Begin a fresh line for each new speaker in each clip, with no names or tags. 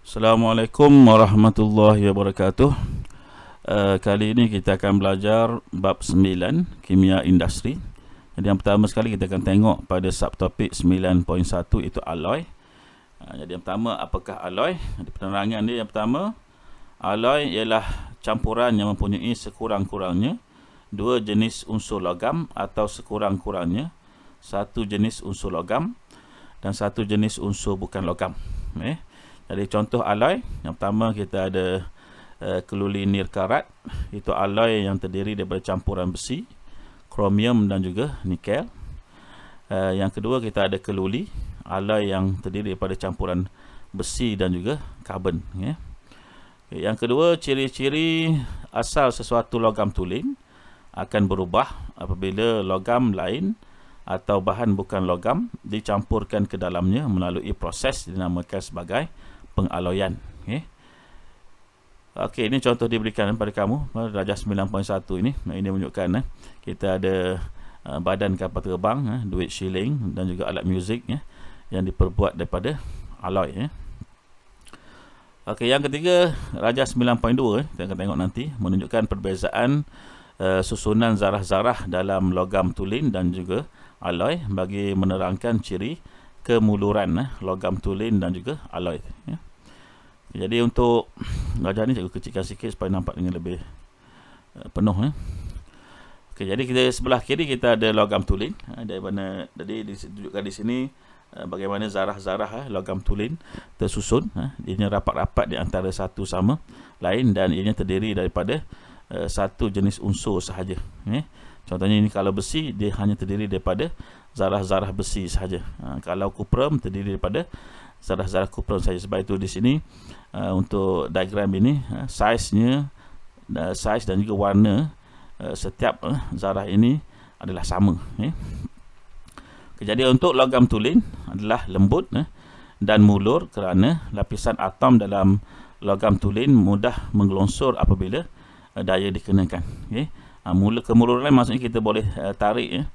Assalamualaikum warahmatullahi wabarakatuh. Kali ini kita akan belajar bab 9 kimia industri. Jadi yang pertama sekali kita akan tengok pada subtopik 9.1 itu alloy. Jadi yang pertama, apakah alloy? Di penerangan dia yang pertama, alloy ialah campuran yang mempunyai sekurang-kurangnya dua jenis unsur logam atau sekurang-kurangnya satu jenis unsur logam dan satu jenis unsur bukan logam. Jadi contoh alloy, yang pertama kita ada keluli nirkarat, itu alloy yang terdiri daripada campuran besi, kromium dan juga nikel. Yang kedua kita ada keluli, alloy yang terdiri daripada campuran besi dan juga karbon. Yang kedua, ciri-ciri asal sesuatu logam tulen akan berubah apabila logam lain atau bahan bukan logam dicampurkan ke dalamnya melalui proses dinamakan sebagai pengaloyan. Okey, ini contoh diberikan pada kamu darjah 9.1 ini. Ini menunjukkan kita ada badan kapal terbang, duit shilling dan juga alat muzik yang diperbuat daripada alloy. Okey, yang ketiga darjah 9.2 kita akan tengok nanti, menunjukkan perbezaan susunan zarah-zarah dalam logam tulen dan juga alloy bagi menerangkan ciri kemuluran logam tulen dan juga alloy. Jadi untuk darjah ni cikgu kecilkan sikit supaya nampak dengan lebih penuh. Okey, jadi kita sebelah kiri kita ada logam tulen. Dari mana tadi ditunjukkan di sini bagaimana zarah-zarah logam tulen tersusun. Ianya rapat-rapat di antara satu sama lain dan ianya terdiri daripada satu jenis unsur sahaja. Contohnya ini kalau besi, dia hanya terdiri daripada zarah-zarah besi sahaja. Kalau kuprum terdiri daripada zarah-zarah kuprum sahaja. Sebab itu di sini untuk diagram ini saiz dan juga warna setiap zarah ini adalah sama. Jadi untuk logam tulen adalah lembut dan mulur kerana lapisan atom dalam logam tulen mudah menggelongsor apabila daya dikenakan. Kemuluran maksudnya kita boleh tarik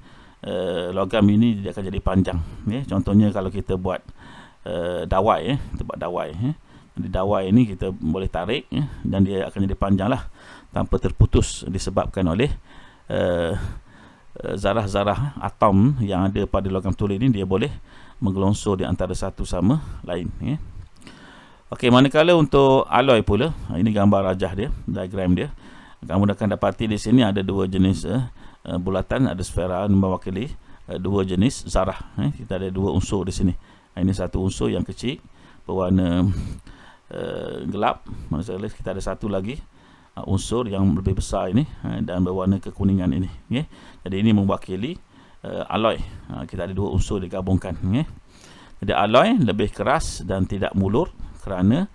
logam ini, dia akan jadi panjang. Contohnya kalau kita buat dawai, kita buat dawai. Di dawai ini kita boleh tarik dan dia akan jadi panjang lah tanpa terputus, disebabkan oleh zarah-zarah atom yang ada pada logam tulen ini, dia boleh menggelongsor di antara satu sama lain. Okey, manakala untuk alloy pula, ini gambar rajah dia, diagram dia. Kamu akan dapati di sini ada dua jenis bulatan, ada sfera mewakili dua jenis zarah. Kita ada dua unsur di sini. Ini satu unsur yang kecil berwarna gelap. Maksudnya kita ada satu lagi unsur yang lebih besar ini dan berwarna kekuningan ini. Jadi ini mewakili alloy. Kita ada dua unsur digabungkan. Jadi alloy lebih keras dan tidak mulur kerana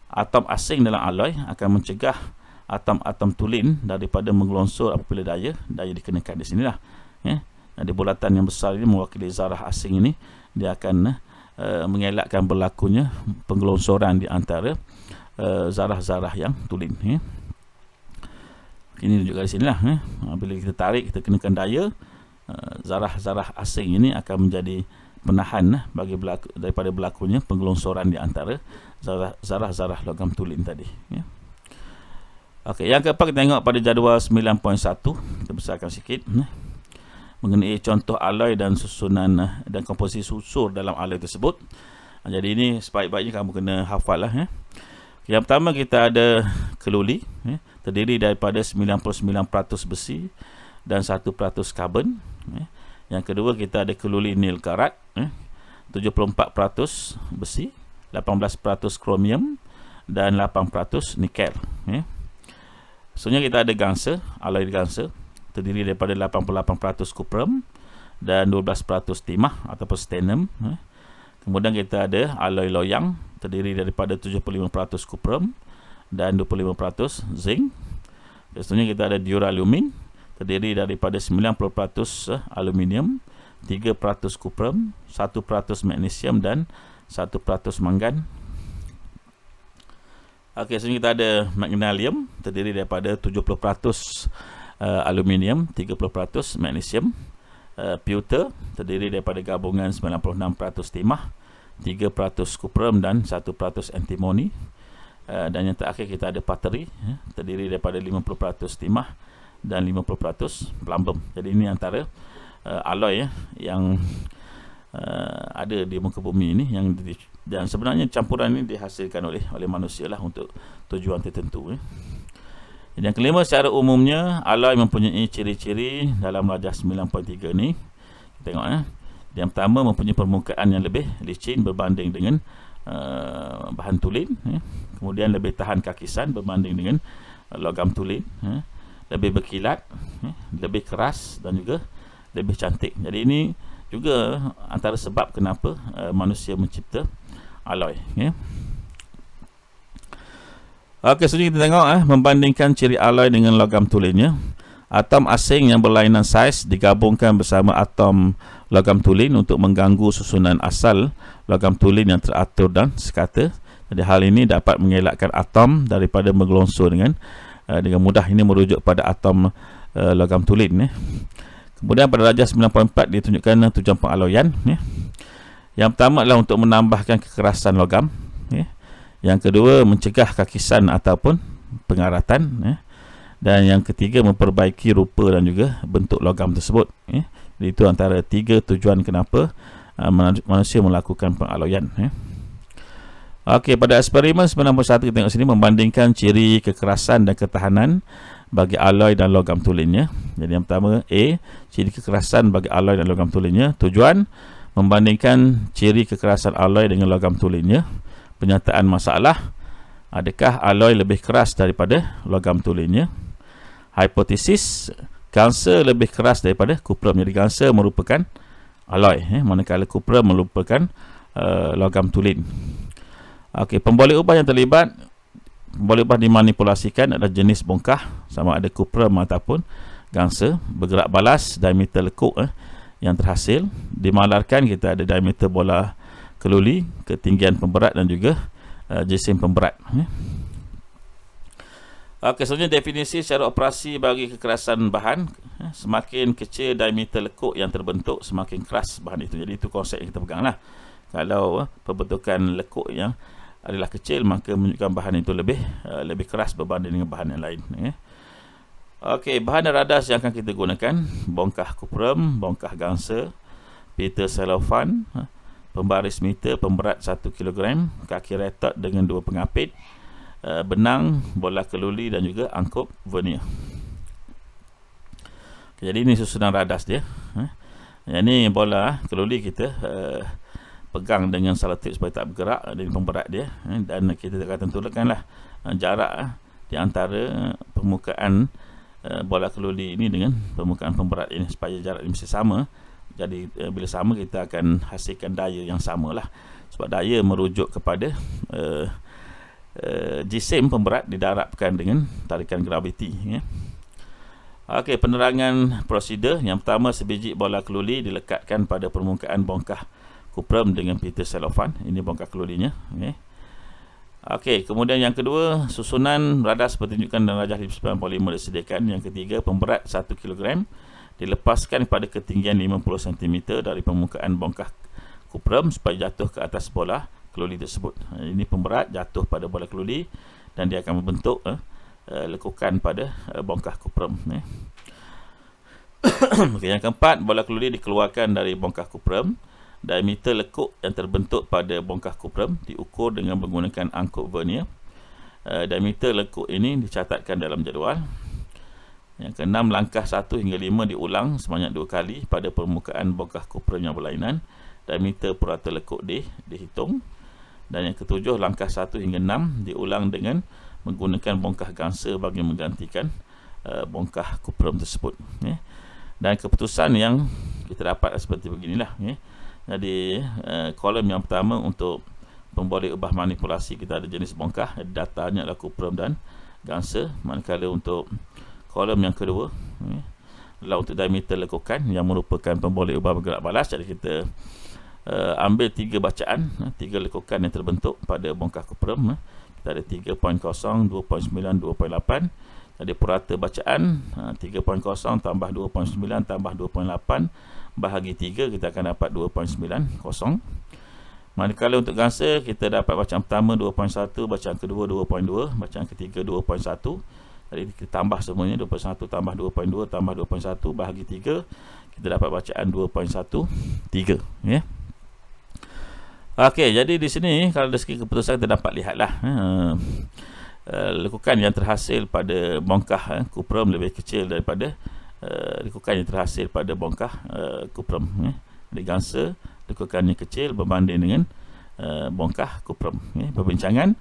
atom asing dalam alloy akan mencegah atom-atom tulen daripada menggelongsor apabila daya dikenakan. Di sinilah. Jadi bulatan yang besar ini mewakili zarah asing ini, dia akan mengelakkan berlakunya penggelongsoran di antara zarah-zarah yang tulen. Ini juga di sinilah. Bila kita tarik, kita kenakan daya, zarah-zarah asing ini akan menjadi penahan bagi daripada berlakunya penggelongsoran di antara zarah-zarah logam tulen tadi. Okey, yang keempat kita tengok pada jadual 9.1. Kita besarkan sikit mengenai contoh alloy dan susunan dan komposisi unsur dalam alloy tersebut. Jadi ini sebaik-baiknya kamu kena hafal lah. Yang pertama kita ada keluli, terdiri daripada 99% besi dan 1% karbon. Yang kedua kita ada keluli nil karat, 74% besi, 18% kromium dan 8% nikel. Sebenarnya kita ada gangsa, alloy gangsa, terdiri daripada 88% kuprum dan 12% timah ataupun stannum. Kemudian kita ada alloy loyang, terdiri daripada 75% kuprum dan 25% zinc. Sebenarnya kita ada duralumin, terdiri daripada 90% aluminium, 3% kuprum, 1% magnesium dan 1% mangan. Okey, sebenarnya kita ada magnesium, terdiri daripada 70% aluminium, 30% magnesium. Pewter terdiri daripada gabungan 96% timah, 3% kuprum dan 1% antimoni. Dan yang terakhir kita ada pateri, terdiri daripada 50% timah dan 50% plumbum. Jadi ini antara alloy yang ada di muka bumi ini, dan sebenarnya campuran ini dihasilkan oleh manusia lah untuk tujuan tertentu. Yang kelima, secara umumnya alloy mempunyai ciri-ciri dalam rajah 9.3 ni. Kita tengok yang pertama, mempunyai permukaan yang lebih licin berbanding dengan bahan tulen. Kemudian lebih tahan kakisan berbanding dengan logam tulen. Lebih berkilat, lebih keras dan juga lebih cantik. Jadi ini juga antara sebab kenapa manusia mencipta alloy. Okey, selanjutnya kita tengok membandingkan ciri alloy dengan logam tulennya. Atom asing yang berlainan saiz digabungkan bersama atom logam tulen untuk mengganggu susunan asal logam tulen yang teratur dan sekata. Jadi hal ini dapat mengelakkan atom daripada menggelongsor dengan mudah. Ini merujuk pada atom logam tulen. Kemudian pada rajah 9.4 ditunjukkan tujuan pengaloyan. Yang pertama adalah untuk menambahkan kekerasan logam. Yang kedua, mencegah kakisan ataupun pengaratan. Dan yang ketiga, memperbaiki rupa dan juga bentuk logam tersebut. Jadi itu antara 3 tujuan kenapa manusia melakukan pengaloyan. Okey, pada eksperimen 91 kita tengok sini, membandingkan ciri kekerasan dan ketahanan bagi alloy dan logam tulennya. Jadi yang pertama, A, ciri kekerasan bagi alloy dan logam tulennya. Tujuan, membandingkan ciri kekerasan alloy dengan logam tulennya. Penyataan masalah, adakah alloy lebih keras daripada logam tulennya? Hipotesis, gangsa lebih keras daripada kuprum. Jadi gangsa merupakan alloy, manakala kuprum merupakan logam tulen. Okey, pemboleh ubah yang terlibat, pemboleh ubah dimanipulasikan adalah jenis bongkah, sama ada kuprum ataupun gangsa. Bergerak balas, diameter lekuk yang terhasil. Dimalarkan, kita ada diameter bola keluli, ketinggian pemberat dan juga jisim pemberat. Okey, selanjutnya definisi secara operasi bagi kekerasan bahan. Semakin kecil diameter lekuk yang terbentuk, semakin keras bahan itu. Jadi itu konsep yang kita peganglah. Kalau pembentukan lekuk yang adalah kecil, maka menunjukkan bahan itu lebih keras berbanding dengan bahan yang lain. Okey, bahan dan radas yang akan kita gunakan: bongkah kuprum, bongkah gangsa, pita selofan, pembaris meter pemberat 1 kg, kaki retot dengan 2 pengapit, benang, bola keluli dan juga angkup vernier. Okay, jadi ini susunan radas dia. Yang ni bola keluli kita pegang dengan selotip supaya tak bergerak dari pemberat dia, dan kita akan tentukanlah jarak di antara permukaan bola keluli ini dengan permukaan pemberat ini supaya jarak ini mesti sama. Jadi bila sama, kita akan hasilkan daya yang sama lah, sebab daya merujuk kepada jisim pemberat didarabkan dengan tarikan graviti. Okey, penerangan prosedur. Yang pertama, sebiji bola keluli dilekatkan pada permukaan bongkah kuprum dengan pita selofan. Ini bongkah kelulinya. Okey, kemudian yang kedua, susunan radas pertunjukan dan rajah 9.5 disediakan. Yang ketiga, pemberat 1 kg dilepaskan pada ketinggian 50 cm dari permukaan bongkah kuprum supaya jatuh ke atas bola keluli tersebut. Ini pemberat jatuh pada bola keluli dan dia akan membentuk lekukan pada bongkah kuprum. Okay, yang keempat, bola keluli dikeluarkan dari bongkah kuprum. Diameter lekuk yang terbentuk pada bongkah kuprum diukur dengan menggunakan angkup vernier. Diameter lekuk ini dicatatkan dalam jadual. Yang keenam, langkah 1 hingga 5 diulang sebanyak 2 kali pada permukaan bongkah kuprum yang berlainan. Diameter purata lekuk D dihitung. Dan yang ketujuh, langkah 1 hingga 6 diulang dengan menggunakan bongkah gangsa bagi menggantikan bongkah kuprum tersebut. Dan keputusan yang kita dapat seperti beginilah. Jadi kolom yang pertama untuk pemboleh ubah manipulasi, kita ada jenis bongkah, datanya adalah kuprum dan gangsa. Manakala untuk kolom yang kedua adalah untuk diameter lekukan yang merupakan pemboleh ubah bergerak balas. Jadi kita ambil 3 bacaan, 3 lekukan yang terbentuk pada bongkah kuprum. Kita ada 3.0, 2.9, 2.8. Jadi purata bacaan 3.0 tambah 2.9 tambah 2.8 bahagi 3, kita akan dapat 2.90. Manakala untuk gangsa kita dapat bacaan pertama 2.1, bacaan kedua 2.2, bacaan ketiga 2.1. Jadi kita tambah semuanya 2.1 tambah 2.2 tambah 2.1 bahagi 3, kita dapat bacaan 2.13 ya. Okey, jadi di sini kalau dari segi keputusan kita dapat lihatlah lekukan yang terhasil pada bongkah kuprum lebih kecil daripada lekukan yang terhasil pada bongkah kuprum ya. Di gangsa lekukannya kecil berbanding dengan bongkah kuprum ya. Perbincangan,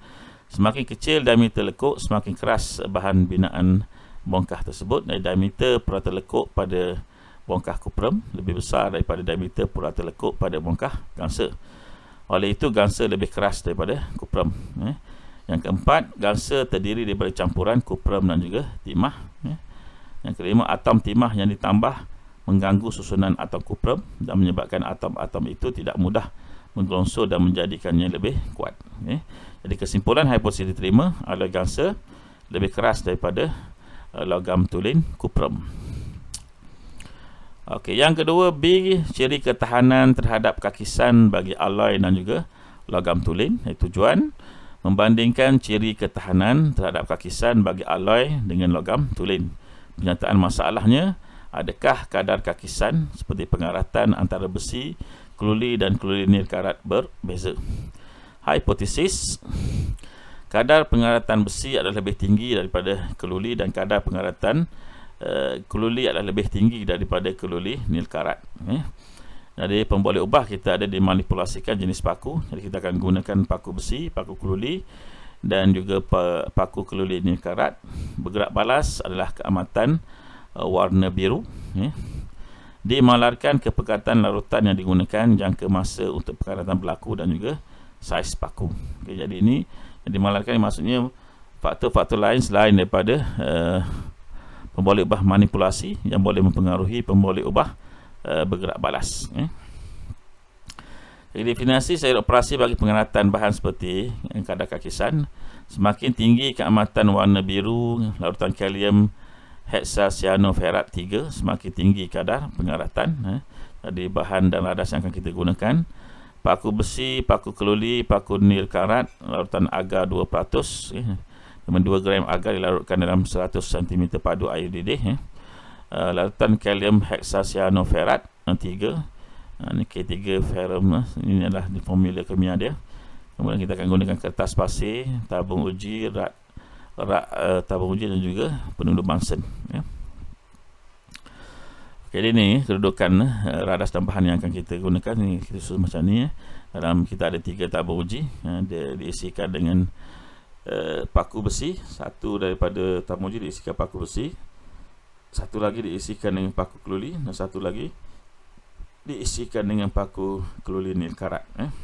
semakin kecil diameter lekuk, semakin keras bahan binaan bongkah tersebut. Diameter purata lekuk pada bongkah kuprum lebih besar daripada diameter purata lekuk pada bongkah gangsa. Oleh itu gangsa lebih keras daripada kuprum ya. Yang keempat, gangsa terdiri daripada campuran kuprum dan juga timah ya. Yang kelima, atom timah yang ditambah mengganggu susunan atom kuprum dan menyebabkan atom-atom itu tidak mudah menggelongsor dan menjadikannya lebih kuat ya. Jadi kesimpulan hipotesis diterima adalah gangsa lebih keras daripada logam tulen kuprum. Okey, yang kedua, B, ciri ketahanan terhadap kakisan bagi alloy dan juga logam tulen. Tujuan membandingkan ciri ketahanan terhadap kakisan bagi alloy dengan logam tulen. Penyataan masalahnya, adakah kadar kakisan seperti pengaratan antara besi, keluli dan keluli nilkarat berbeza? Hipotesis, kadar pengaratan besi adalah lebih tinggi daripada keluli dan kadar pengaratan keluli adalah lebih tinggi daripada keluli nilkarat ya. Jadi pemboleh ubah kita ada dimanipulasikan jenis paku. Jadi kita akan gunakan paku besi, paku keluli dan juga paku keluli nilkarat. Bergerak balas adalah keamatan warna biru ya. Dimalarkan kepekatan larutan yang digunakan, jangka masa untuk pengaratan berlaku dan juga saiz paku. Okay, jadi ini yang dimalarkan maksudnya faktor-faktor lain selain daripada pemboleh ubah manipulasi yang boleh mempengaruhi pemboleh ubah bergerak balas ya. Jadi definisi saiz operasi bagi pengaratan bahan seperti kadar kakisan, semakin tinggi keamatan warna biru larutan kalium hexacyanoferrat 3, semakin tinggi kadar pengaratan ya. Jadi bahan dan ladas yang akan kita gunakan, paku besi, paku keluli, paku nilkarat larutan agar 2% ya. 2 gram agar dilarutkan dalam 100 cm padu air didih ya. Larutan kalium hexacyanoferrat 3, ini K3 ferrum, ini adalah formula kimia dia. Kemudian kita akan gunakan kertas pasir, tabung uji, rak tabung uji dan juga penunjuk Bunsen ya. Okey, ini kedudukan radas dan bahan yang akan kita gunakan. Ini kita susun macam ni ya. Dalam kita ada 3 tabung uji ya, dia diisikan dengan paku besi. Satu daripada tabung uji diisikan paku besi, satu lagi diisikan dengan paku keluli, dan satu lagi diisikan dengan paku keluli nilkarat ya.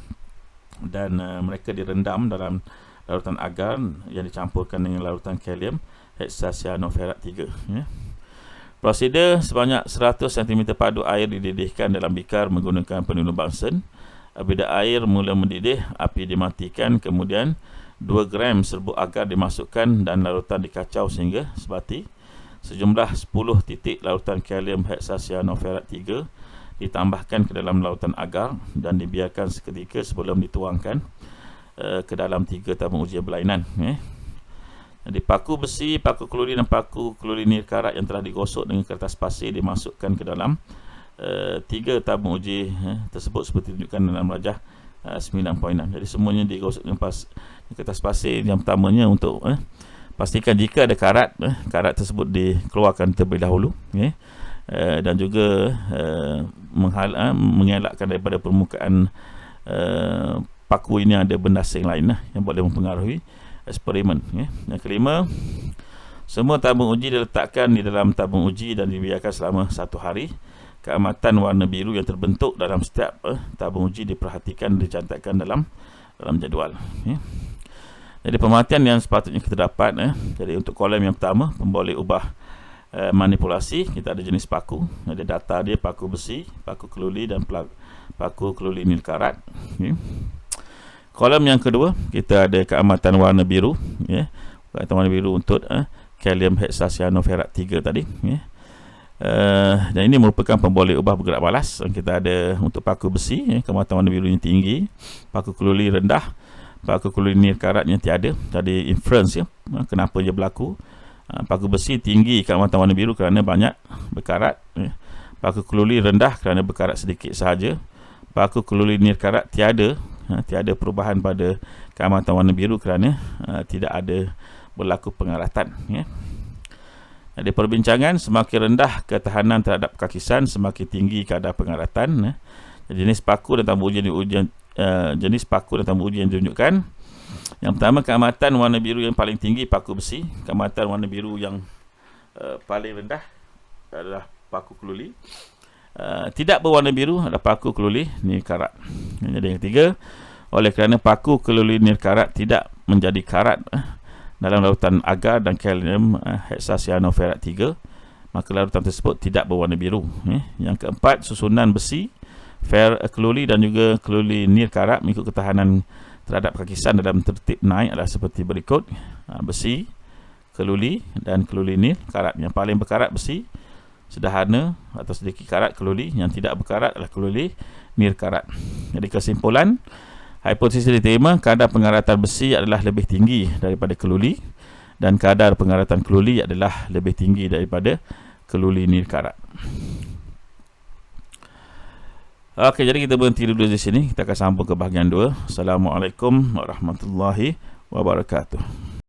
Dan mereka direndam dalam larutan agar yang dicampurkan dengan larutan kalium hexacyanoferrat 3 ya. Prosedur, sebanyak 100 cm padu air dididihkan dalam bikar menggunakan penunjuk Bunsen. Apabila air mula mendidih, api dimatikan, kemudian 2 gram serbuk agar dimasukkan dan larutan dikacau sehingga sebati. Sejumlah 10 titik larutan kalium hexacyanoferrat 3 ditambahkan ke dalam larutan agar dan dibiarkan seketika sebelum dituangkan ke dalam 3 tabung uji berlainan ya. Jadi paku besi, paku keluli dan paku keluli nilkarat yang telah digosok dengan kertas pasir dimasukkan ke dalam 3 tabung uji tersebut seperti ditunjukkan dalam rajah 9.6. Jadi semuanya digosok dengan kertas pasir. Yang pertamanya untuk pastikan jika ada karat tersebut dikeluarkan terlebih dahulu ya. Dan juga mengelakkan daripada permukaan paku ini ada benda asing lain yang boleh mempengaruhi eksperimen ya. Yang kelima, semua tabung uji diletakkan di dalam tabung uji dan dibiarkan selama 1 hari. Keamatan warna biru yang terbentuk dalam setiap tabung uji diperhatikan dan dicantakkan dalam jadual ya. Jadi pemerhatian yang sepatutnya kita dapat jadi untuk kolom yang pertama, pemboleh ubah manipulasi, kita ada jenis paku, ada data dia paku besi, paku keluli dan paku keluli nilkarat ya. Kolom yang kedua, kita ada keamatan warna biru ya. Keamatan warna biru untuk kalium hexacyanoferrat 3 tadi ya. Dan ini merupakan pemboleh ubah bergerak balas. Kita ada untuk paku besi, kematan warna biru yang tinggi, paku keluli rendah, paku keluli nir karatnya tiada. Jadi inference kenapa dia berlaku. Paku besi tinggi kematan warna biru kerana banyak berkarat. Paku keluli rendah kerana berkarat sedikit sahaja. Paku keluli nir karat tiada perubahan pada keamatan warna biru kerana tidak ada berlaku pengaratan. Di perbincangan, semakin rendah ketahanan terhadap kakisan, semakin tinggi kadar pengaratan. Jenis paku dan tambah ujian jenis paku dan tambah ujian ditunjukkan. Yang pertama, keamatan warna biru yang paling tinggi paku besi. Keamatan warna biru yang paling rendah adalah paku keluli. Tidak berwarna biru adalah paku keluli nir karat. Jadi yang ketiga, oleh kerana paku keluli nir karat tidak menjadi karat dalam larutan agar dan kalium hexacyanoferrat 3, maka larutan tersebut tidak berwarna biru. Yang keempat, susunan besi, keluli dan juga keluli nir karat mengikut ketahanan terhadap kakisan dalam tertib naik adalah seperti berikut. Besi, keluli dan keluli nir karat. Yang paling berkarat besi, sederhana atau sedikit karat keluli. Yang tidak berkarat adalah keluli nir karat. Jadi kesimpulan, hipotesis diterima kadar pengaratan besi adalah lebih tinggi daripada keluli, dan kadar pengaratan keluli adalah lebih tinggi daripada keluli nir karat. Okey, jadi kita berhenti dulu di sini. Kita akan sambung ke bahagian 2. Assalamualaikum warahmatullahi wabarakatuh.